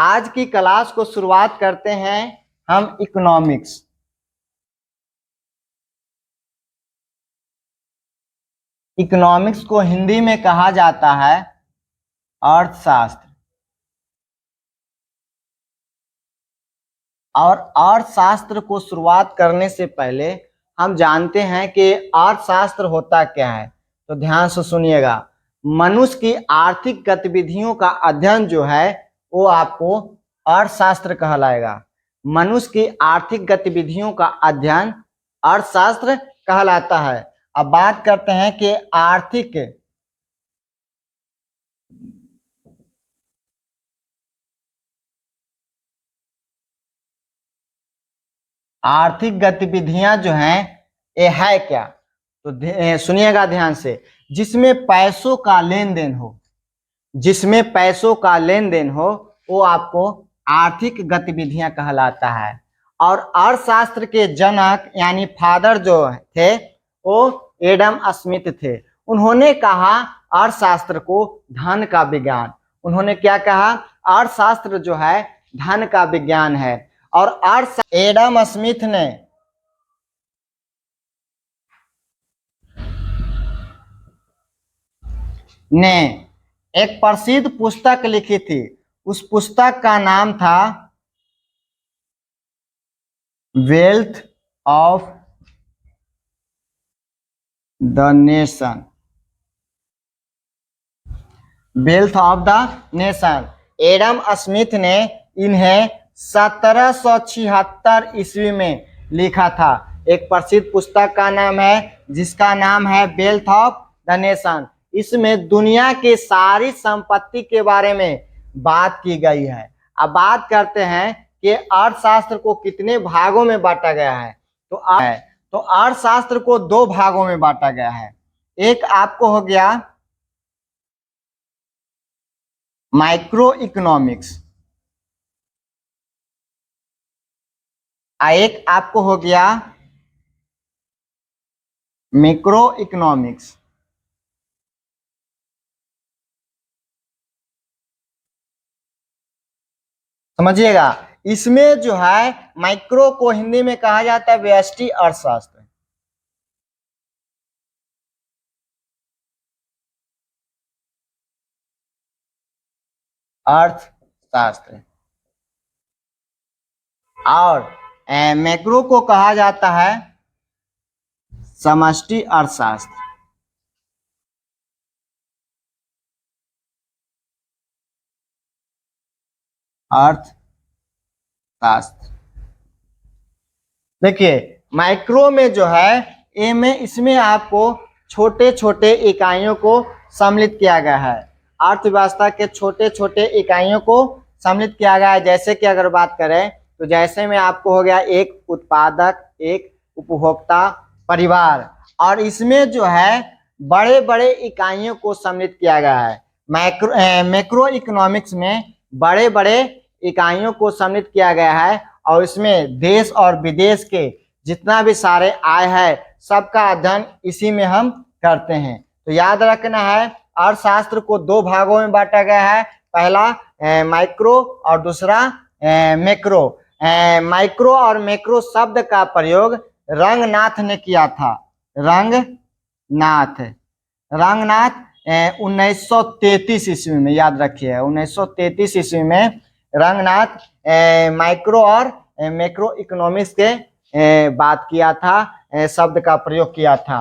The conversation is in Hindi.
आज की क्लास को शुरुआत करते हैं हम इकोनॉमिक्स। इकोनॉमिक्स को हिंदी में कहा जाता है अर्थशास्त्र। और अर्थशास्त्र को शुरुआत करने से पहले हम जानते हैं कि अर्थशास्त्र होता क्या है। तो ध्यान से सुनिएगा। मनुष्य की आर्थिक गतिविधियों का अध्ययन जो है वो आपको अर्थशास्त्र कहलाएगा। मनुष्य की आर्थिक गतिविधियों का अध्ययन अर्थशास्त्र कहलाता है। अब बात करते हैं कि आर्थिक गतिविधियां जो हैं ये है क्या। तो सुनिएगा ध्यान से। जिसमें पैसों का लेन देन हो, जिसमें पैसों का लेन देन हो वो आपको आर्थिक गतिविधियां कहलाता है। और अर्थशास्त्र के जनक यानी फादर जो थे वो एडम स्मिथ थे। उन्होंने कहा अर्थशास्त्र को धन का विज्ञान। उन्होंने क्या कहा? अर्थशास्त्र जो है धन का विज्ञान है। और एडम स्मिथ ने एक प्रसिद्ध पुस्तक लिखी थी। उस पुस्तक का नाम था wealth of the nation. Wealth of the nation. Adam Smith ने इन्हें 1776 ईस्वी में लिखा था। एक प्रसिद्ध पुस्तक का नाम है जिसका नाम है वेल्थ ऑफ द नेशन। इसमें दुनिया की सारी संपत्ति के बारे में बात की गई है। अब बात करते हैं कि अर्थशास्त्र को कितने भागों में बांटा गया है। तो अर्थशास्त्र को दो भागों में बांटा गया है। एक आपको हो गया माइक्रो इकोनॉमिक्स, एक आपको हो गया मैक्रो इकोनॉमिक्स। समझिएगा। इसमें जो है माइक्रो को हिंदी में कहा जाता है व्यष्टि अर्थशास्त्र। अर्थशास्त्र। और मैक्रो को कहा जाता है समष्टि अर्थशास्त्र। अर्थशास्त्र। देखिए माइक्रो में जो है इसमें आपको छोटे छोटे इकाइयों को सम्मिलित किया गया है। अर्थव्यवस्था के छोटे छोटे इकाइयों को सम्मिलित किया गया है। जैसे कि अगर बात करें तो जैसे में आपको हो गया एक उत्पादक, एक उपभोक्ता, परिवार। और इसमें जो है बड़े बड़े इकाइयों को सम्मिलित किया गया है। मैक्रो इकोनॉमिक्स में बड़े बड़े इकाइयों को सम्मिलित किया गया है। और इसमें देश और विदेश के जितना भी सारे आय है सबका अध्ययन इसी में हम करते हैं। तो याद रखना है अर्थशास्त्र को दो भागों में बांटा गया है। पहला माइक्रो और दूसरा मैक्रो। माइक्रो और मैक्रो शब्द का प्रयोग रंगनाथ ने किया था। रंगनाथ 1933 ईस्वी में, याद रखिए 1933 ईस्वी में रंगनाथ माइक्रो और मैक्रो इकोनॉमिक्स के बात किया था, शब्द का प्रयोग किया था।